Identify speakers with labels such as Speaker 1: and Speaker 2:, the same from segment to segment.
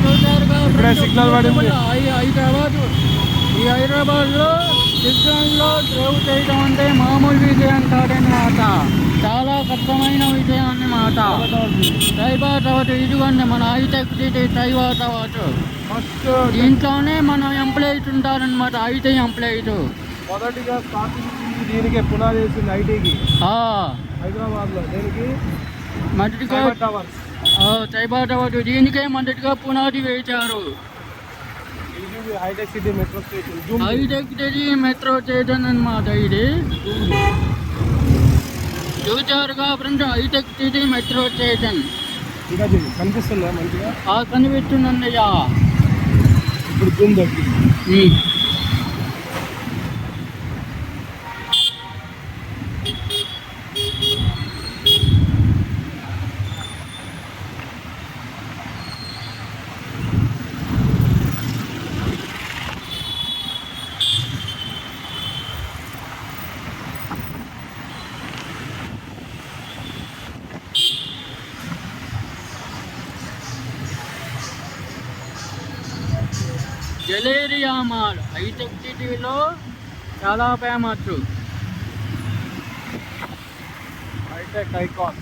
Speaker 1: చూసారుగా ఇప్పుడే సిగ్నల్ పడింది.
Speaker 2: ఈ హైదరాబాద్లో సిగ్నల్లో డ్రైవ్ చేయడం అంటే మామూలు విషయం కాదన్నమాట. చాలా కష్టమైన విషయం అన్నమాట. సైబరాబాద్ ఇదిగోండి మన హైటెక్ సిటీ సైబరాబాద్. దీంట్లోనే మన ఎంప్లాయీస్ ఉంటారనమాట, ఐటీ ఎంప్లాయీస్.
Speaker 1: మొదటిగా స్టార్టింగ్ దీనికే పునాది వేసింది ఐటీకి హైదరాబాద్లో. దీనికి
Speaker 2: మొదటిగా సైబరాబాద్ దీనికే మొదటిగా పునాది వేశారు.
Speaker 1: Hitech city metro station,
Speaker 2: hitech city metro station అన్నమాట. ఇది చూచారుగా friends, hitech city metro station.
Speaker 1: ఇంకా కనిపిస్తుందా మంచిగా?
Speaker 2: కనిపిస్తుందయ్యా.
Speaker 1: ఇప్పుడు జూమ్ తగ్గింది.
Speaker 2: జలేరియా మాల్ హైటెక్ సిటీలో చాలా famous.
Speaker 1: Hitech icon,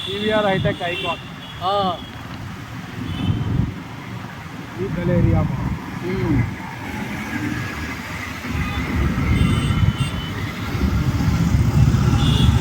Speaker 1: PVR hitech icon ఈ గలేరియా మాల్.